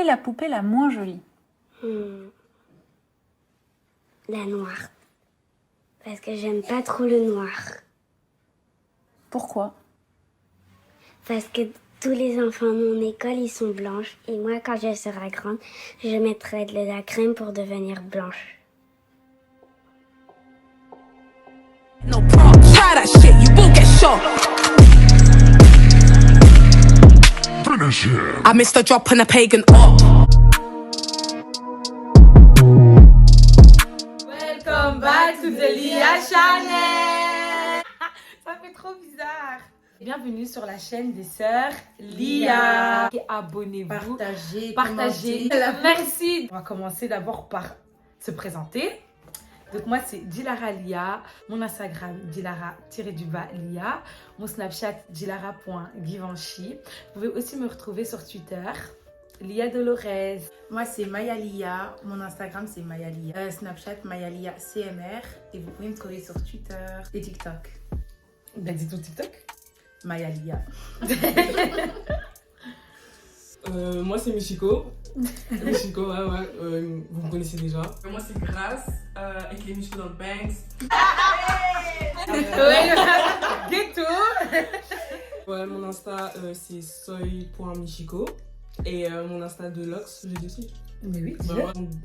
est la poupée la moins jolie? La noire. Parce que j'aime pas trop le noir. Pourquoi? Parce que tous les enfants de mon école, ils sont blanches. Et moi, quand je serai grande, je mettrai de la crème pour devenir blanche. No prop, try that shit, you will get shot. Finish him. I missed a drop on a pagan up. Welcome back to the Lia Channel. Ça fait trop bizarre. Bienvenue sur la chaîne des sœurs Lia. Et abonnez-vous, partagez. Merci. On va commencer d'abord par se présenter. Donc moi c'est Dilara Lia, mon Instagram Dilara-Lia, mon Snapchat dilara.givenchy. Vous pouvez aussi me retrouver sur Twitter, Lia Dolores. Moi c'est Maya Lia, mon Instagram c'est Maya Lia, Snapchat Maya Lia CMR et vous pouvez me trouver sur Twitter et TikTok. Ben dis ton TikTok. Maya Lia. Moi c'est Michiko. Michiko, vous me connaissez déjà. Moi c'est Grace, avec les Michiko dans le Banks. Ouais, mon Insta c'est soy.michiko. Et mon Insta de Lox, j'ai dit aussi. Mais oui,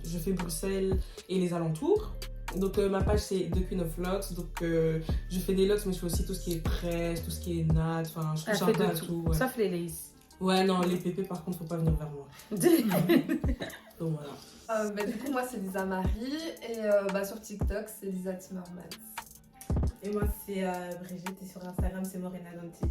je fais Bruxelles et les alentours. Donc ma page c'est Depuis 9 Lox. Donc je fais des locks mais je fais aussi tout ce qui est presse, tout ce qui est nat. Enfin, je touche un peu à tout. Ouais. Sauf les laces. Ouais, non, les pépés par contre, faut pas venir vers moi. Donc voilà. Du coup, moi c'est Lisa Marie et sur TikTok c'est Lisa Timmermans. Et moi c'est Brigitte et sur Instagram c'est Morena Danti.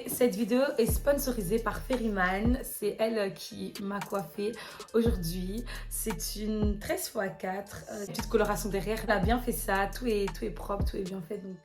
Cette vidéo est sponsorisée par Ferryman. C'est elle qui m'a coiffée aujourd'hui. C'est une 13x4, petite coloration derrière. Elle a bien fait ça, tout est propre, tout est bien fait. Donc.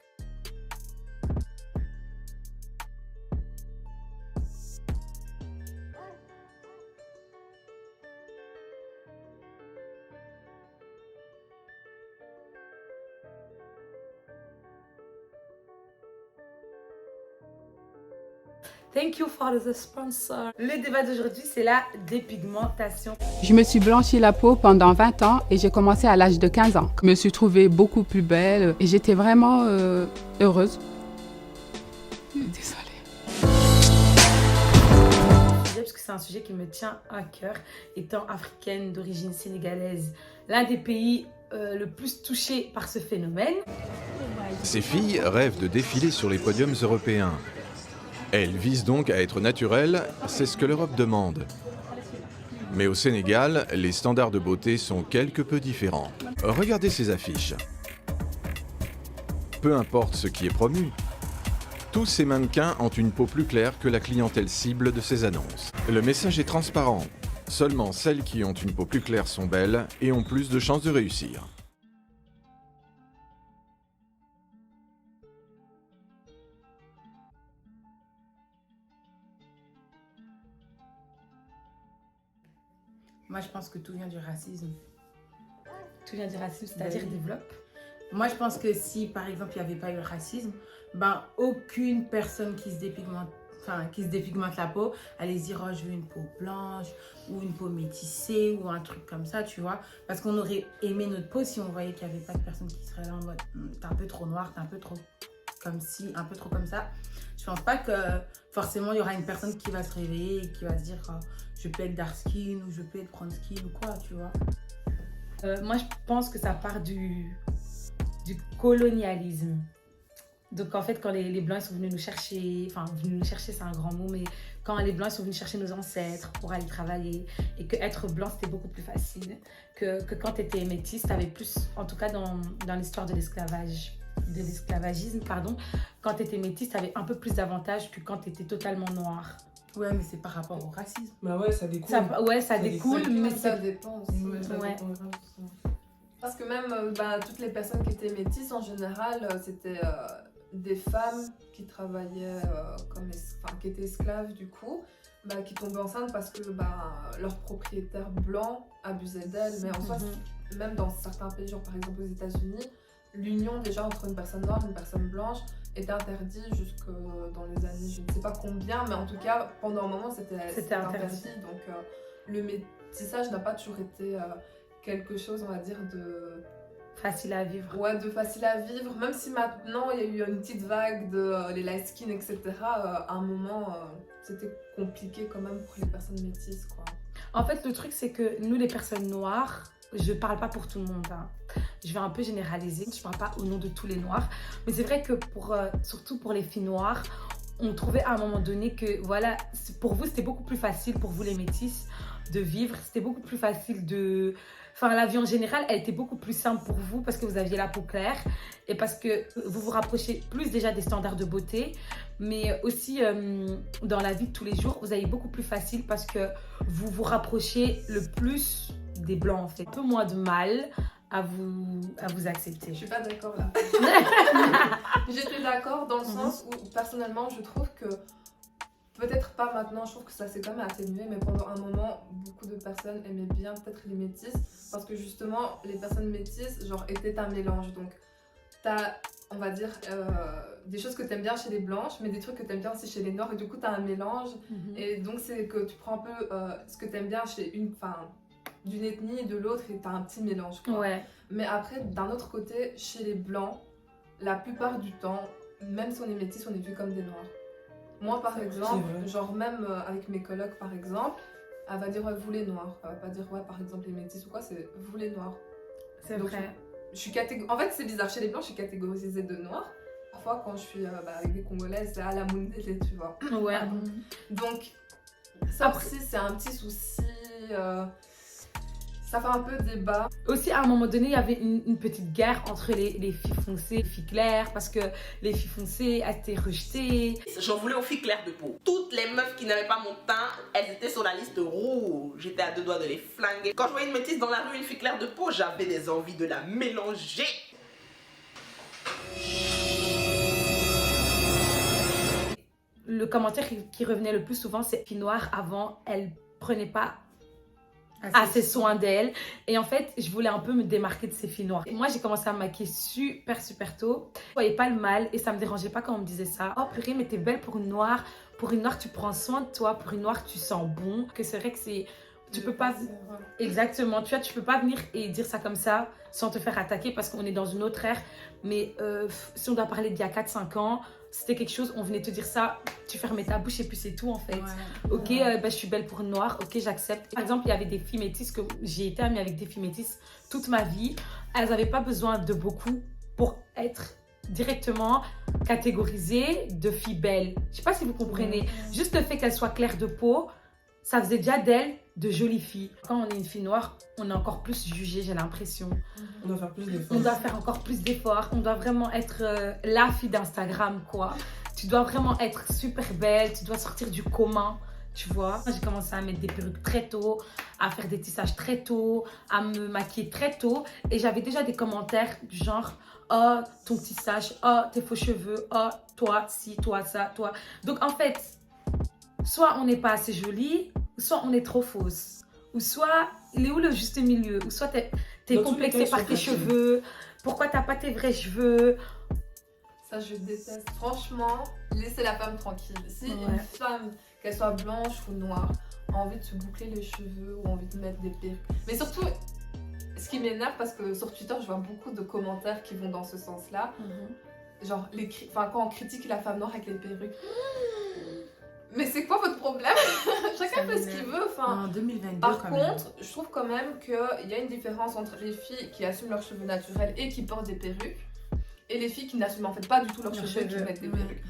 Thank you for the sponsor. Le débat d'aujourd'hui, c'est la dépigmentation. Je me suis blanchi la peau pendant 20 ans et j'ai commencé à l'âge de 15 ans. Je me suis trouvée beaucoup plus belle et j'étais vraiment heureuse. Désolée. Parce que c'est un sujet qui me tient à cœur, étant africaine d'origine sénégalaise, l'un des pays le plus touchés par ce phénomène. Ces filles rêvent de défiler sur les podiums européens. Elles visent donc à être naturelles, c'est ce que l'Europe demande. Mais au Sénégal, les standards de beauté sont quelque peu différents. Regardez ces affiches. Peu importe ce qui est promu, tous ces mannequins ont une peau plus claire que la clientèle cible de ces annonces. Le message est transparent. Seulement celles qui ont une peau plus claire sont belles et ont plus de chances de réussir. Moi je pense que tout vient du racisme. Tout vient du racisme, c'est-à-dire développe. Moi je pense que si par exemple il n'y avait pas eu le racisme, ben aucune personne qui se dépigmente la peau allait se dire oh je veux une peau blanche ou une peau métissée ou un truc comme ça, tu vois, parce qu'on aurait aimé notre peau si on voyait qu'il n'y avait pas de personne qui serait là en mode t'es un peu trop noir, t'es un peu trop comme ci, un peu trop comme ça. Je pense pas que forcément il y aura une personne qui va se réveiller et qui va se dire oh, je peux être dark skin ou je peux être brown skin ou quoi, tu vois. Moi je pense que ça part du colonialisme. Donc en fait quand les blancs ils sont venus nous chercher, enfin venus nous chercher c'est un grand mot, mais quand les blancs ils sont venus chercher nos ancêtres pour aller travailler et que être blanc c'était beaucoup plus facile que quand tu étais métisse, tu avais plus, en tout cas dans l'histoire de l'esclavagisme, pardon, quand tu étais métisse, tu avais un peu plus d'avantages que quand tu étais totalement noire. Ouais, mais c'est par rapport au racisme. Bah ouais, ça découle. Ça découle, mais ça dépend aussi. Ouais. Parce que même toutes les personnes qui étaient métisses, en général, c'était des femmes qui travaillaient, qui étaient esclaves du coup, qui tombaient enceintes parce que leur propriétaire blanc abusait d'elles. Mais en soi, même dans certains pays, genre par exemple aux États-Unis, l'union déjà entre une personne noire et une personne blanche était interdit jusque dans les années, je ne sais pas combien, mais en tout cas, pendant un moment, c'était interdit. Donc le métissage n'a pas toujours été quelque chose, on va dire, de... Facile à vivre. Ouais, de facile à vivre. Même si maintenant, il y a eu une petite vague de les light skin, etc. À un moment, c'était compliqué quand même pour les personnes métisses, quoi. En fait, le truc, c'est que nous, les personnes noires, je parle pas pour tout le monde, hein. Je vais un peu généraliser, je parle pas au nom de tous les noirs, mais c'est vrai que surtout pour les filles noires, on trouvait à un moment donné que voilà, pour vous c'était beaucoup plus facile, pour vous les métisses, de vivre, c'était beaucoup plus facile de... Enfin, la vie en général, elle était beaucoup plus simple pour vous parce que vous aviez la peau claire et parce que vous vous rapprochez plus déjà des standards de beauté, mais aussi dans la vie de tous les jours, vous avez beaucoup plus facile parce que vous vous rapprochez le plus des blancs en fait. Un peu moins de mal à vous accepter. Je suis pas d'accord là. J'étais d'accord dans le sens où personnellement je trouve que peut-être pas maintenant, je trouve que ça s'est quand même atténué, mais pendant un moment, beaucoup de personnes aimaient bien peut-être les métisses parce que justement, les personnes métisses, genre, étaient un mélange. Donc, t'as, on va dire, des choses que t'aimes bien chez les blanches, mais des trucs que t'aimes bien aussi chez les noirs, et du coup, t'as un mélange. Et donc, c'est que tu prends un peu ce que t'aimes bien chez d'une ethnie et de l'autre, et t'as un petit mélange, quoi. Ouais. Mais après, d'un autre côté, chez les blancs, la plupart du temps, même si on est métis, on est vu comme des noirs. Moi, par exemple, genre même avec mes colocs, par exemple, elle va dire ouais, vous les noirs. Elle va pas dire ouais, par exemple les métis ou quoi, c'est vous les noirs. C'est vrai. Je suis En fait, c'est bizarre. Chez les blancs, je suis catégorisée de noir. Parfois, quand je suis avec des Congolaises, c'est à la Mundele, tu vois. Ouais. Donc, ça aussi, c'est un petit souci. Ça fait un peu débat. Aussi, à un moment donné, il y avait une petite guerre entre les filles foncées et les filles claires parce que les filles foncées étaient rejetées. J'en voulais aux filles claires de peau. Toutes les meufs qui n'avaient pas mon teint, elles étaient sur la liste rouge. J'étais à deux doigts de les flinguer. Quand je voyais une métisse dans la rue, une fille claire de peau, j'avais des envies de la mélanger. Le commentaire qui revenait le plus souvent, c'est fille noire avant, elle prenait pas assez soin d'elle. Et en fait, je voulais un peu me démarquer de ces filles noires. Et moi, j'ai commencé à me maquiller super tôt. Je voyais pas le mal et ça me dérangeait pas quand on me disait ça. Oh purée, mais t'es belle pour une noire. Pour une noire, tu prends soin de toi. Pour une noire, tu sens bon. Que c'est vrai que c'est... Tu peux pas... Exactement. Tu vois, tu peux pas venir et dire ça comme ça sans te faire attaquer parce qu'on est dans une autre ère. Mais si on doit parler d'il y a 4-5 ans, c'était quelque chose, on venait te dire ça, tu fermais ta bouche et puis c'est tout en fait. Ouais. Ok, je suis belle pour une noire, ok, j'accepte. Par exemple, il y avait des filles métisses que j'ai été amie avec des filles métisses toute ma vie. Elles n'avaient pas besoin de beaucoup pour être directement catégorisées de filles belles. Je sais pas si vous comprenez. Juste le fait qu'elles soient claires de peau, ça faisait déjà d'elles de jolies filles. Quand on est une fille noire, on est encore plus jugée, j'ai l'impression. On doit faire plus d'efforts. On doit faire encore plus d'efforts. On doit vraiment être la fille d'Instagram, quoi. Tu dois vraiment être super belle, tu dois sortir du commun, tu vois. J'ai commencé à mettre des perruques très tôt, à faire des tissages très tôt, à me maquiller très tôt. Et j'avais déjà des commentaires du genre « Oh, ton tissage, oh, tes faux cheveux, oh, toi, si, toi, ça, toi. » Donc en fait, soit on n'est pas assez jolie, soit on est trop fausse. Ou soit, il est où le juste milieu? Ou soit t'es complexée par tes cheveux. Pourquoi t'as pas tes vrais cheveux? Ça, je déteste. Franchement, laissez la femme tranquille. Si une femme, qu'elle soit blanche ou noire, a envie de se boucler les cheveux ou envie de mettre des perruques. Mais surtout, ce qui m'énerve, parce que sur Twitter, je vois beaucoup de commentaires qui vont dans ce sens-là. Genre, quand on critique la femme noire avec les perruques. Mais c'est quoi votre problème? Chacun fait ce qu'il veut. En 2022, par contre, je trouve quand même qu'il y a une différence entre les filles qui assument leurs cheveux naturels et qui portent des perruques et les filles qui n'assument en fait pas du tout leurs cheveux et qui mettent des perruques.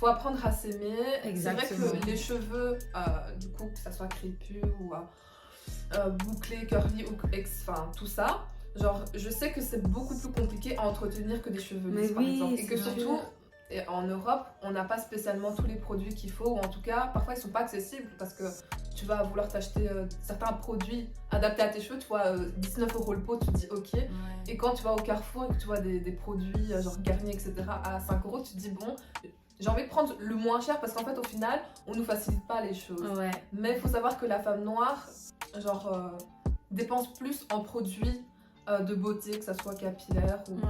Faut apprendre à s'aimer. C'est vrai que les cheveux, du coup, que ça soit crépus ou bouclés, curly ou tout ça, genre, je sais que c'est beaucoup plus compliqué à entretenir que des cheveux lisses, par exemple. Et que surtout... Et en Europe, on n'a pas spécialement tous les produits qu'il faut, ou en tout cas, parfois ils sont pas accessibles parce que tu vas vouloir t'acheter certains produits adaptés à tes cheveux, tu vois, 19 € le pot, tu te dis ok. Et quand tu vas au Carrefour et que tu vois des produits genre Garnier, etc. à 5 €, tu te dis bon, j'ai envie de prendre le moins cher parce qu'en fait, au final, on nous facilite pas les choses. Mais il faut savoir que la femme noire, genre, dépense plus en produits de beauté, que ça soit capillaire ou...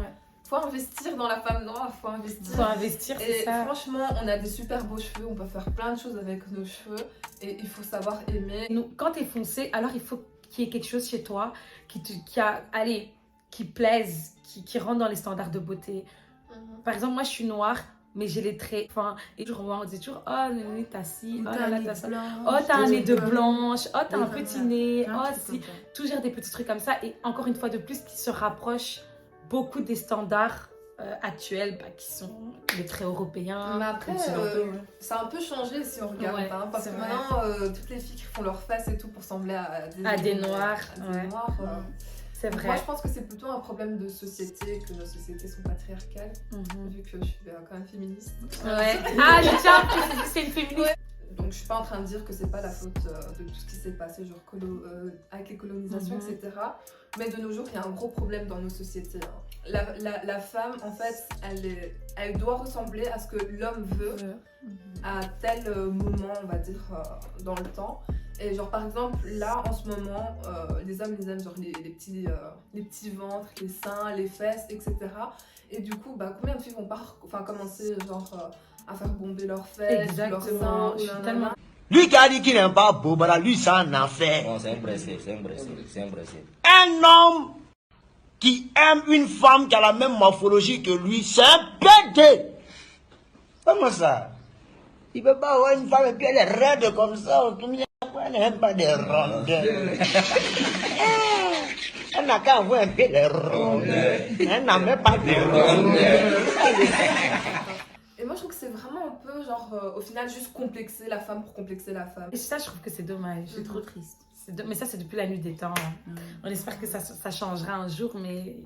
Faut investir dans la femme noire, faut investir. Faut investir, c'est et ça. franchement, on a des super beaux cheveux, on peut faire plein de choses avec nos cheveux et il faut savoir aimer. Quand t'es foncé, alors il faut qu'il y ait quelque chose chez toi qui plaise, qui rentre dans les standards de beauté. Par exemple, moi je suis noire, mais j'ai les traits fins. Et toujours, on dit toujours, oh, Néné, t'as ci, oh là là, t'as ça. Oh, t'as un nez de blanche, oh, t'as un petit nez, oh, si. Toujours des petits trucs comme ça. Et encore une fois de plus, qui se rapprochent beaucoup des standards actuels qui sont les traits européens. Mais après, ça a un peu changé si on regarde. Parce que maintenant, toutes les filles qui font leurs fesses et tout pour ressembler à des noirs. C'est vrai. Moi, je pense que c'est plutôt un problème de société, que nos sociétés sont patriarcales, vu que je suis quand même féministe. Ouais. Ah, je tiens, c'est une féministe. Ouais. Donc, je suis pas en train de dire que c'est pas la faute de tout ce qui s'est passé, genre avec les colonisations, etc. Mais de nos jours, il y a un gros problème dans nos sociétés. La femme, en fait, elle doit ressembler à ce que l'homme veut à tel moment, on va dire, dans le temps. Et genre par exemple là en ce moment les hommes ils aiment genre les petits ventres, les seins, les fesses, etc. Et du coup combien de filles vont pas commencer genre à faire bomber leurs fesses, leurs seins, Lui qui a dit qu'il n'aime pas Bobara, lui ça en a fait. Non, c'est impressionnant. Un homme qui aime une femme qui a la même morphologie que lui, c'est un bête. Comment ça? Il peut pas avoir une femme et puis elle est raide comme ça. Elle n'aime pas des rondeurs. Elle n'a qu'à avoir un peu de rondeurs. Elle n'en met pas de rondeurs. Et moi je trouve que c'est vraiment un peu genre au final juste complexer la femme pour complexer la femme. Et ça je trouve que c'est dommage. C'est trop triste. Mais ça c'est depuis la nuit des temps. On espère que ça changera un jour, mais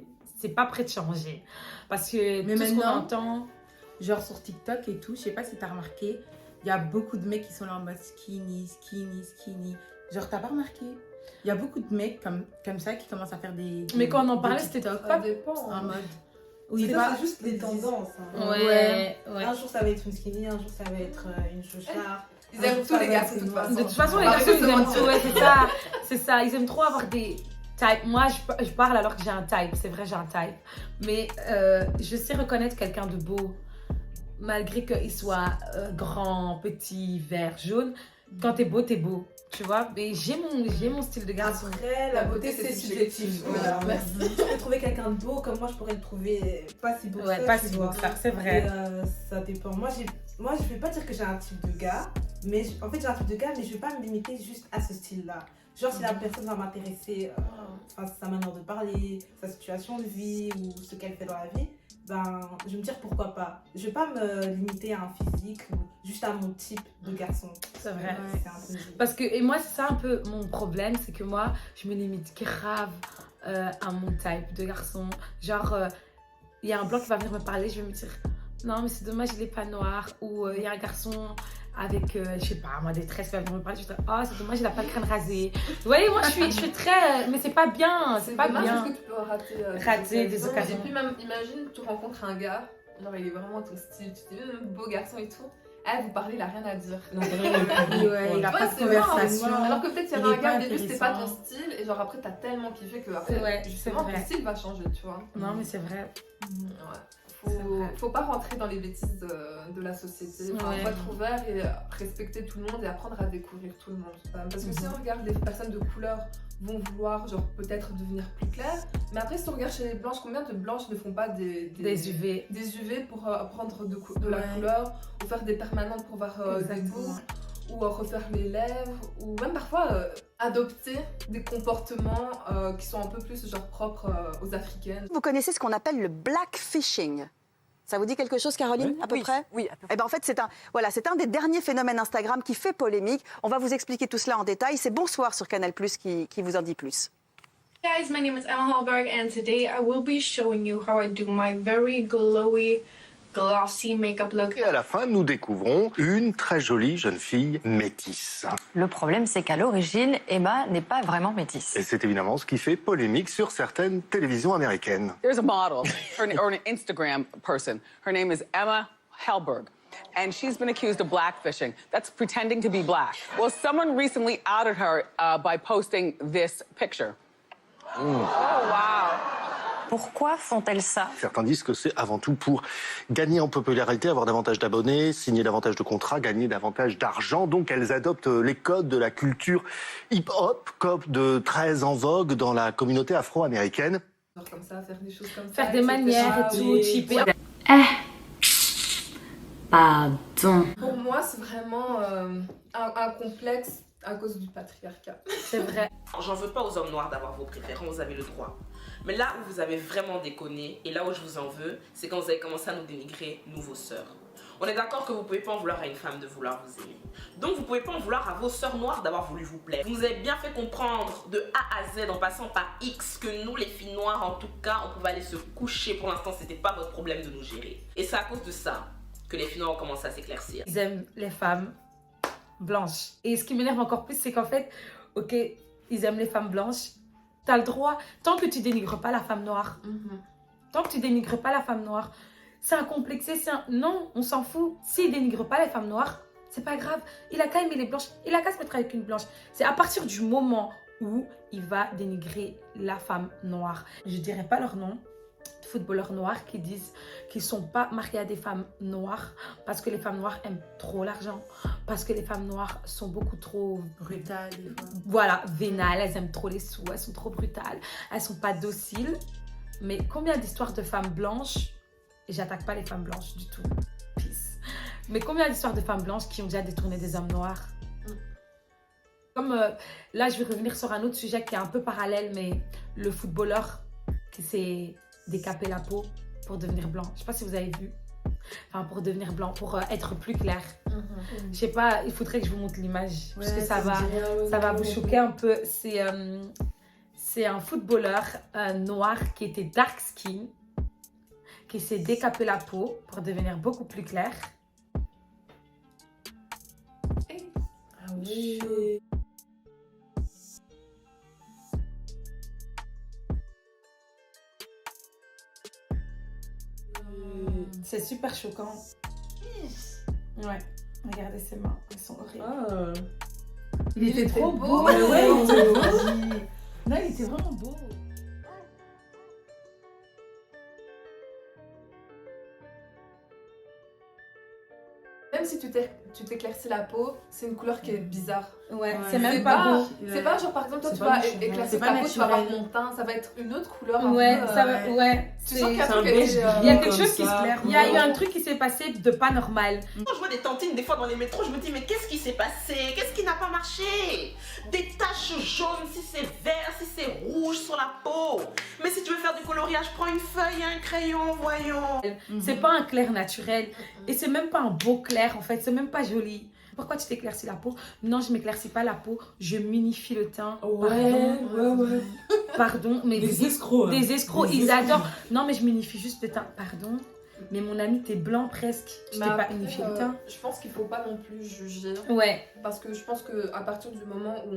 c'est pas prêt de changer. Parce que mais tout maintenant, ce qu'on entend... Genre sur TikTok et tout, je sais pas si t'as remarqué, il y a beaucoup de mecs qui sont là en mode skinny. Genre, t'as pas remarqué? Il y a beaucoup de mecs comme ça qui commencent à faire des mais quand on en parlait, c'était pas dépend. En mode... Oui, c'est juste des tendances. Hein. Ouais. Un jour, ça va être une skinny, un jour, ça va être une chaucharde. Ils aiment tous les garçons, de toute façon. De toute façon, les garçons, ils aiment tout. Ouais, c'est ça. Ils aiment trop avoir des types. Moi, je parle alors que j'ai un type. C'est vrai, j'ai un type. Mais je sais reconnaître quelqu'un de beau. Malgré qu'il soit grand, petit, vert, jaune, quand t'es beau, tu vois. Mais j'ai mon style de garçon. Après, la beauté, c'est subjectif. Voilà, merci. Tu peux trouver quelqu'un de beau, comme moi, je pourrais le trouver pas si beau que ça. Pas si beau que ça, c'est vrai. Et, ça dépend. Moi, je vais pas dire que j'ai un type de gars, mais en fait, j'ai un type de gars, mais je vais pas me limiter juste à ce style-là. Genre, si la personne va m'intéresser, sa manière de parler, sa situation de vie ou ce qu'elle fait dans la vie, je vais me dire pourquoi pas. Je vais pas me limiter à un physique ou juste à mon type de garçon. C'est vrai. C'est un peu parce que, et moi, c'est ça un peu mon problème, c'est que moi, je me limite grave à mon type de garçon. Genre, il y a un blanc qui va venir me parler, je vais me dire, non, mais c'est dommage, il est pas noir. Ou il y a un garçon avec, je sais pas, moi, des tresses qui va venir me parler, je vais dire, oh, c'est dommage, il a pas le crâne rasé. Vous voyez, moi, je suis très, mais c'est pas bien, c'est pas bien. Que tu peux rater des occasions. Et puis même, imagine, tu rencontres un gars, genre, il est vraiment ton style, tu te dis, beau garçon et tout. Vous parlez, il a rien à dire. Non, il a pas de conversation. Alors que peut-être il y a un gars au début, c'était pas ton style, et genre après t'as tellement kiffé que après, justement, ton style va changer, tu vois. Non, mais c'est vrai. Faut pas rentrer dans les bêtises de la société. Faut être ouvert et respecter tout le monde et apprendre à découvrir tout le monde. Parce que si on regarde les personnes de couleur vont vouloir genre peut-être devenir plus claires, mais après si on regarde chez les blanches, combien de blanches ne font pas des UV pour prendre de la couleur ou faire des permanentes pour voir des boucles ou refaire les lèvres ou même parfois adopter des comportements qui sont un peu plus genre propres aux africaines. Vous connaissez ce qu'on appelle le blackfishing? Ça vous dit quelque chose, Caroline, à peu près? Oui, à peu près. Eh ben, en fait, c'est un des derniers phénomènes Instagram qui fait polémique. On va vous expliquer tout cela en détail. C'est Bonsoir sur Canal+, qui vous en dit plus. Hey guys, my name is Emma Hallberg and today I will be showing you how I do my very glowy, glossy makeup look. Et à la fin, nous découvrons une très jolie jeune fille métisse. Le problème, c'est qu'à l'origine, Emma n'est pas vraiment métisse. Et c'est évidemment ce qui fait polémique sur certaines télévisions américaines. There's a model, or an Instagram person. Her name is Emma Hallberg. And she's been accused of blackfishing. That's pretending to be black. Well, someone recently outed her by posting this picture. Oh, wow. Pourquoi font-elles ça? Certains disent que c'est avant tout pour gagner en popularité, avoir davantage d'abonnés, signer davantage de contrats, gagner davantage d'argent. Donc elles adoptent les codes de la culture hip-hop, code de très en vogue dans la communauté afro-américaine. Comme ça, faire des choses comme ça. Faire des manières et tout, cheaper. Pardon. Pour moi, c'est vraiment un complexe à cause du patriarcat. C'est vrai. J'en veux pas aux hommes noirs d'avoir vos préférences, vous avez le droit. Mais là où vous avez vraiment déconné, et là où je vous en veux, c'est quand vous avez commencé à nous dénigrer, nous, vos sœurs. On est d'accord que vous pouvez pas en vouloir à une femme de vouloir vous aimer. Donc vous pouvez pas en vouloir à vos sœurs noires d'avoir voulu vous plaire. Vous nous avez bien fait comprendre de A à Z en passant par X que nous les filles noires en tout cas on pouvait aller se coucher. Pour l'instant c'était pas votre problème de nous gérer. Et c'est à cause de ça que les filles noires ont commencé à s'éclaircir. Ils aiment les femmes blanches. Et ce qui m'énerve encore plus c'est qu'en fait, ok, ils aiment les femmes blanches. T'as le droit, tant que tu dénigres pas la femme noire, tant que tu dénigres pas la femme noire, c'est un complexé, c'est un... Non, on s'en fout. S'il dénigre pas les femmes noires, c'est pas grave. Il a qu'à aimer les blanches. Il a qu'à se mettre avec une blanche. C'est à partir du moment où il va dénigrer la femme noire. Je dirais pas leur nom. Footballeurs noirs qui disent qu'ils sont pas mariés à des femmes noires parce que les femmes noires aiment trop l'argent, parce que les femmes noires sont beaucoup trop brutales. Voilà, vénales, elles aiment trop les sous, elles sont trop brutales, elles sont pas dociles. Mais combien d'histoires de femmes blanches, et j'attaque pas les femmes blanches du tout, peace. Mais combien d'histoires de femmes blanches qui ont déjà détourné des hommes noirs? Comme là, je vais revenir sur un autre sujet qui est un peu parallèle, mais le footballeur qui s'est décapé la peau pour devenir blanc. Je sais pas si vous avez vu. Enfin, pour devenir blanc, pour être plus clair. Je sais pas, il faudrait que je vous montre l'image. Parce que ça va vous choquer un peu. C'est un footballeur noir qui était dark skin, qui s'est décapé la peau pour devenir beaucoup plus clair. Ah oui. C'est super choquant. Ouais, regardez ses mains, elles sont horribles. Il était trop beau. Ouais, il était beau. Non, il était vraiment beau. Même si tu t'éclaircis la peau, c'est une couleur qui est bizarre. Ouais, c'est même pas beau. C'est pas genre par exemple toi tu vas éclaircir ta peau, tu vas avoir mon teint, ça va être une autre couleur. Ouais, ça va, ouais. Tu sens qu'il y a quelque chose qui se claire. Il y a eu un truc qui s'est passé de pas normal. Quand je vois des tantines des fois dans les métros, je me dis mais qu'est-ce qui s'est passé? Qu'est-ce qui n'a pas marché? Des taches jaunes, si c'est vert, si c'est rouge sur la peau. Mais si tu veux faire du coloriage, prends une feuille et un crayon, voyons. C'est pas un clair naturel. Et c'est même pas un beau clair en fait, c'est même pas joli. Pourquoi tu t'éclaircis la peau? Non, je m'éclaircis pas la peau, je m'unifie le teint. Ouais. Pardon, mais des escrocs. Hein. Des escrocs, ils adorent. Non, mais je m'unifie juste le teint. Pardon, mais mon ami, t'es blanc presque. Tu t'es pas unifié le teint. Je pense qu'il faut pas non plus juger. Ouais. Parce que je pense qu'à partir du moment où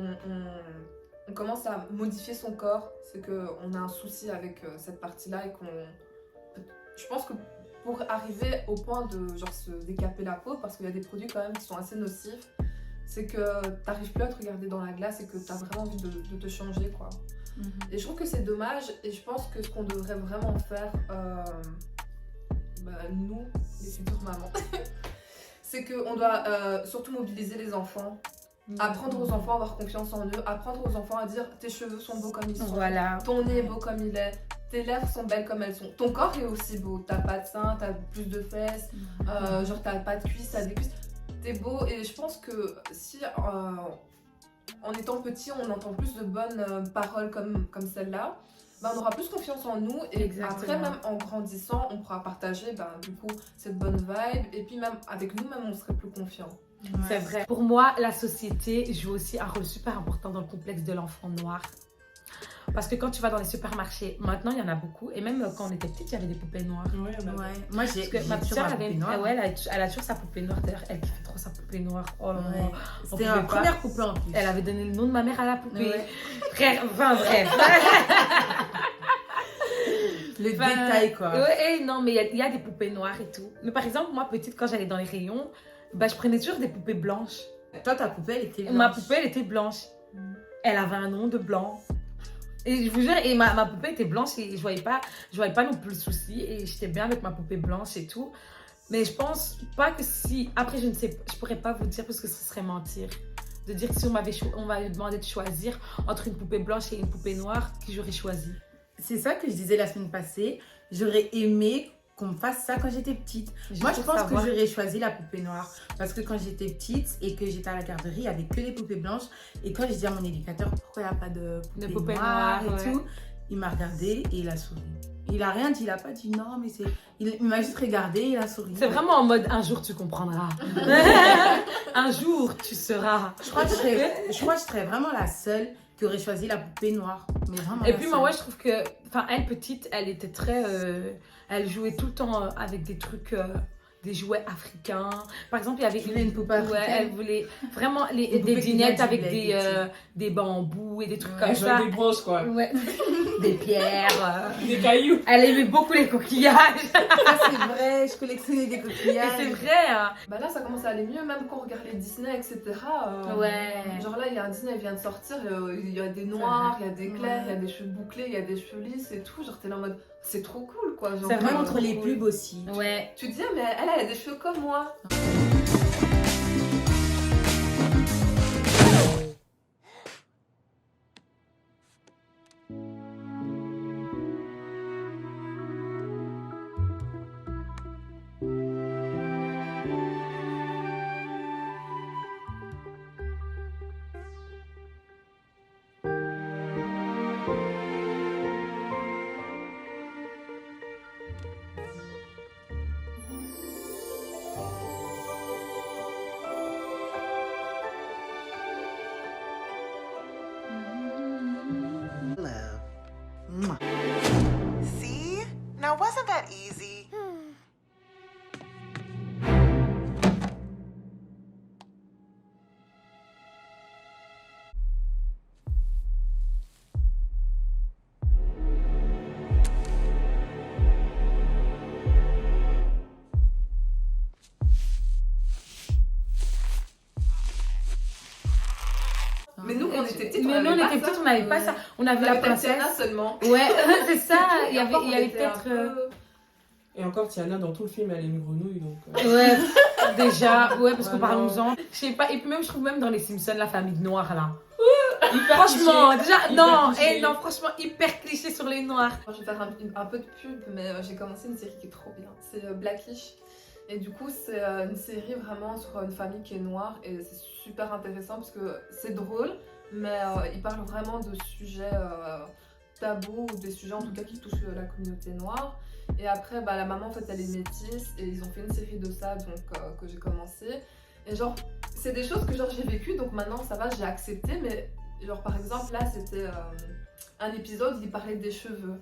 on commence à modifier son corps, c'est qu'on a un souci avec cette partie-là et qu'on... Je pense que pour arriver au point de genre se décaper la peau, parce qu'il y a des produits quand même qui sont assez nocifs, c'est que t'arrives plus à te regarder dans la glace et que t'as vraiment envie de te changer quoi. Et je trouve que c'est dommage et je pense que ce qu'on devrait vraiment faire, nous, les futures mamans, c'est qu'on doit surtout mobiliser les enfants. Apprendre aux enfants à avoir confiance en eux, apprendre aux enfants à dire tes cheveux sont beaux comme ils sont, ton nez est beau comme il est, tes lèvres sont belles comme elles sont, ton corps est aussi beau, t'as pas de seins, t'as plus de fesses, genre t'as pas de cuisses, t'as des cuisses, t'es beau. Et je pense que si en étant petit on entend plus de bonnes paroles comme celle-là, on aura plus confiance en nous et après même en grandissant on pourra partager du coup cette bonne vibe et puis même avec nous-mêmes on serait plus confiants. C'est vrai. Pour moi, la société joue aussi un rôle super important dans le complexe de l'enfant noir. Parce que quand tu vas dans les supermarchés, maintenant il y en a beaucoup. Et même quand on était petite, il y avait des poupées noires. Ouais. Moi j'ai ma petite sœur avait elle a toujours sa poupée noire. D'ailleurs, elle kiffait trop sa poupée noire. Oh là là. C'était ma première poupée en plus. Elle avait donné le nom de ma mère à la poupée. Enfin bref. Le détail quoi. Ouais, non, mais il y a des poupées noires et tout. Mais par exemple, moi petite, quand j'allais dans les rayons, je prenais toujours des poupées blanches. Toi, ta poupée, elle était blanche. Ma poupée, elle était blanche. Elle avait un nom de blanc. Et je vous jure, et ma poupée était blanche et je voyais pas non plus le souci. Et j'étais bien avec ma poupée blanche et tout. Mais je pense pas que si... Après, je ne sais pas, je pourrais pas vous dire parce que ce serait mentir. De dire que si on m'avait demandé de choisir entre une poupée blanche et une poupée noire, que j'aurais choisi. C'est ça que je disais la semaine passée. J'aurais aimé qu'on me fasse ça quand j'étais petite. Moi, je pense que j'aurais choisi la poupée noire. Parce que quand j'étais petite et que j'étais à la garderie, il n'y avait que des poupées blanches. Et quand j'ai dit à mon éducateur, pourquoi il n'y a pas de poupée noire et tout, il m'a regardé et il a souri. Il a rien dit, il a pas dit non, mais c'est... Il m'a juste regardé et il a souri. C'est vraiment en mode, un jour tu comprendras. Un jour tu seras. Je crois que je serais vraiment la seule qui aurait choisi la poupée noire. Mais vraiment et puis moi, je trouve que, enfin, elle petite, elle était très... elle jouait tout le temps avec des trucs... des jouets africains. Par exemple, il y avait une poupée africaine. Ouais, elle voulait vraiment des dinettes avec des bambous et des trucs comme ça. Des brosses, quoi. Ouais. Des pierres. Des cailloux. Elle aimait beaucoup les coquillages. C'est vrai, je collectionnais des coquillages. C'est vrai. Hein. Bah là, ça commence à aller mieux, même quand on regarde les Disney, etc. Ouais. Genre là, il y a un Disney, il vient de sortir, il y a des noirs, il y a des clairs, il y a des cheveux bouclés, il y a des cheveux lisses et tout. Genre, t'es là en mode... C'est trop cool, quoi. C'est vraiment entre les pubs aussi. Ouais. Tu te dis, mais elle a des cheveux comme moi. See? Now, wasn't that easy? Mais nous, quand on était petites, on n'avait pas ça. On avait la princesse. Seulement. Ouais, c'est ça. Il y avait peut-être... Et encore, Tiana, dans tout le film, elle est une grenouille, donc... Ouais, déjà. Ouais, parce que parlons-en. Je sais pas, et puis même, je trouve même dans les Simpsons, la famille de noirs, là. Franchement, cliché. déjà, non, franchement, hyper cliché sur les noirs. Je vais faire un peu de pub, mais j'ai commencé une série qui est trop bien. C'est Blackish. Et du coup, c'est une série vraiment sur une famille qui est noire et c'est super intéressant parce que c'est drôle, mais il parle vraiment de sujets tabous ou des sujets en tout cas qui touchent la communauté noire. Et après, bah, la maman en fait elle est métisse et ils ont fait une série de ça donc que j'ai commencé. Et genre, c'est des choses que genre j'ai vécues donc maintenant ça va, j'ai accepté, mais genre par exemple là c'était un épisode où il parlait des cheveux.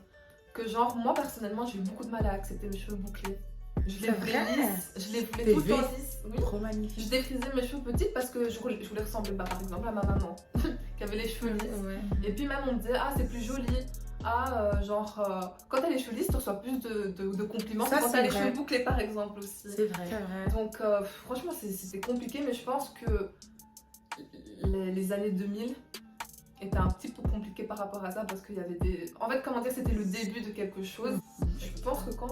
Que genre, moi personnellement j'ai eu beaucoup de mal à accepter mes cheveux bouclés. Je les voulais lisses, je les voulais tout le temps lisses. Oui. Trop magnifique. Je défrisais mes cheveux petites parce que je voulais ressembler par exemple à ma maman qui avait les cheveux lisses. Ouais. Et puis même on me disait ah c'est plus joli. Ah quand t'as les cheveux lisses tu reçois plus de compliments que quand t'as les cheveux bouclés par exemple aussi. C'est vrai. Donc franchement c'était compliqué mais je pense que les années 2000 était un petit peu compliqué par rapport à ça parce qu'il y avait des... En fait comment dire c'était le début de quelque chose. Je pense que quand...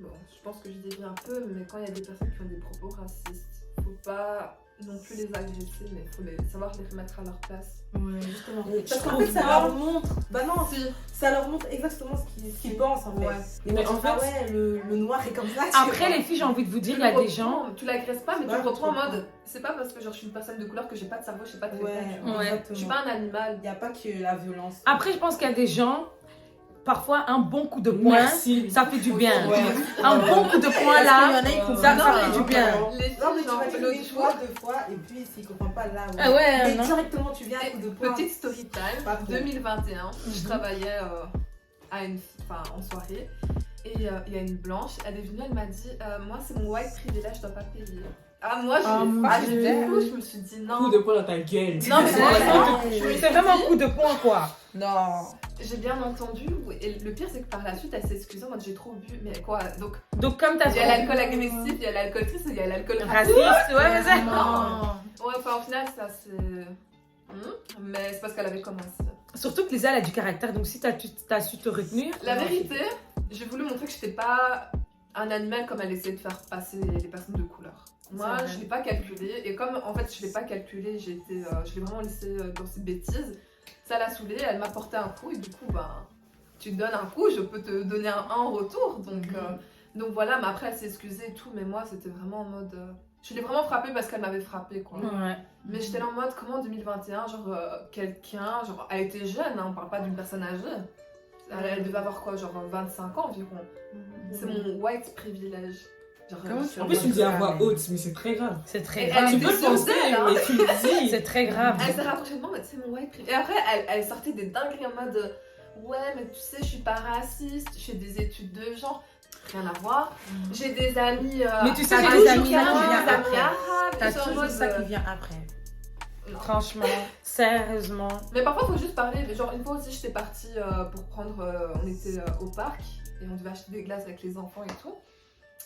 Bon, je pense que je dévie un peu, mais quand il y a des personnes qui ont des propos racistes, faut pas non plus les agresser, mais faut savoir les remettre à leur place. Ouais, justement. Parce qu'en fait, ça leur montre. Bah non, ça leur montre exactement ce qu'ils pensent en fait. Ouais. Mais en fait, le noir est comme ça. Après, les filles, j'ai envie de vous dire, il y a des gens. Tu l'agresses pas, mais tu le reprends en mode. C'est pas parce que genre, je suis une personne de couleur que j'ai pas de cerveau, je sais pas de réponse. Je suis pas un animal. Il n'y a pas que la violence. Après, je pense qu'il y a des gens. Parfois, un bon coup de poing, ça fait du bien. Ouais. Un bon coup de poing là, ça fait du bien. Les filles, tu vas dire une fois, deux fois, et puis s'ils ne comprennent pas là, mais directement tu viens à coup de poing. Petite story time, 2021, je travaillais en soirée, et il y a une blanche, elle est venue, elle m'a dit, moi c'est mon white privilege, je dois pas payer. Ah moi je me suis dit non. Coup de poing dans ta gueule. Non mais c'est vraiment un coup de poing quoi. Non. J'ai bien entendu et le pire c'est que par la suite elle s'est excusée en mode j'ai trop bu mais quoi donc comme t'as il y a l'alcool agressif, il y a l'alcool triste, il y a l'alcool raciste. Ouais mais ça. Ouais enfin au final ça c'est mais c'est parce qu'elle avait commencé. Surtout que Lisa, elle a du caractère, donc si t'as su te retenir... La vérité, j'ai voulu montrer que j'étais pas un animal comme elle essayait de faire passer les personnes de couleur. Moi, je l'ai pas calculé, et comme en fait je l'ai pas calculé, je l'ai vraiment laissé dans ses bêtises, ça l'a saoulée, elle m'a porté un coup, et du coup, tu te donnes un coup, je peux te donner un en retour, donc voilà, mais après elle s'est excusée et tout, mais moi c'était vraiment en mode... Je l'ai vraiment frappée parce qu'elle m'avait frappée, quoi. Ouais. Mais j'étais là en mode, comment en 2021, genre, quelqu'un, genre, elle était jeune, hein, on parle pas d'une personne âgée. Elle devait avoir quoi, genre 25 ans environ. C'est mon white privilège. Genre, en plus, tu me dis à voix haute, mais c'est très grave. C'est très grave. Tu peux le penser, mais tu le dis. C'est très grave. Elle s'est rapprochée de moi, mais c'est mon white privilège. Et après, elle sortait des dingueries en mode, ouais, mais tu sais, je suis pas raciste, je fais des études de genre. Rien à voir. J'ai des amis. Mais tu sais, j'ai des amis arabes. T'as toujours ça qui vient après. Non. Franchement, sérieusement. Mais parfois, il faut juste parler. Genre, une fois aussi, j'étais partie pour prendre. On était au parc et on devait acheter des glaces avec les enfants et tout.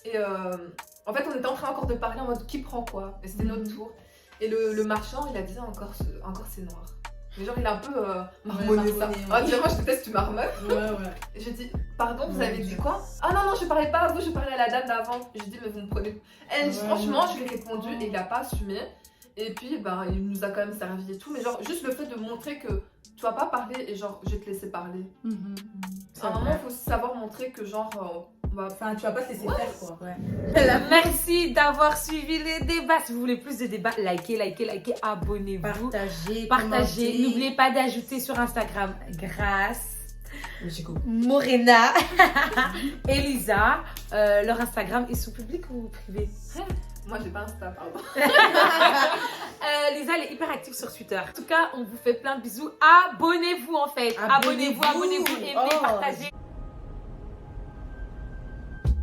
Et en fait, on était en train encore de parler en mode qui prend quoi. Et c'était notre tour. Et le marchand, il a dit encore c'est noir. Mais genre, il a un peu marmonné ça. Ah, déjà, moi, je déteste tu marmonnes. Ouais. Et j'ai dit, pardon, vous avez dit quoi? Ah non, je parlais pas à vous, je parlais à la dame d'avant. J'ai dit, mais vous me prenez. Et franchement, je lui ai répondu et il a pas assumé. Et puis, il nous a quand même servi et tout. Mais genre, juste le fait de montrer que tu vas pas parler et genre, je vais te laisser parler. À un moment, il faut aussi savoir montrer que genre, enfin, tu vas pas te laisser faire, quoi. Ouais. Merci d'avoir suivi les débats. Si vous voulez plus de débats, likez, abonnez-vous. Partagez. N'oubliez pas d'ajouter sur Instagram Grace, Morena, Elisa. Leur Instagram est sous public ou privé? Moi, j'ai pas Insta, pardon. Lisa, elle est hyper active sur Twitter. En tout cas, on vous fait plein de bisous. Abonnez-vous en fait. Abonnez-vous, aimez, partagez.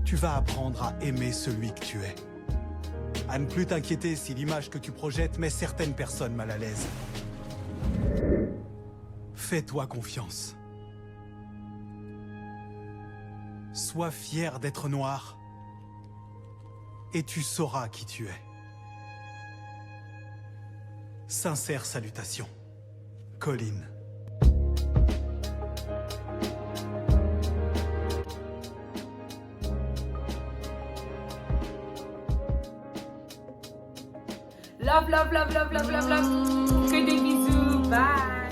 Tu vas apprendre à aimer celui que tu es. À ne plus t'inquiéter si l'image que tu projettes met certaines personnes mal à l'aise. Fais-toi confiance. Sois fier d'être noir. Et tu sauras qui tu es. Sincères salutations. Colin. Love. Que des bisous. Bye.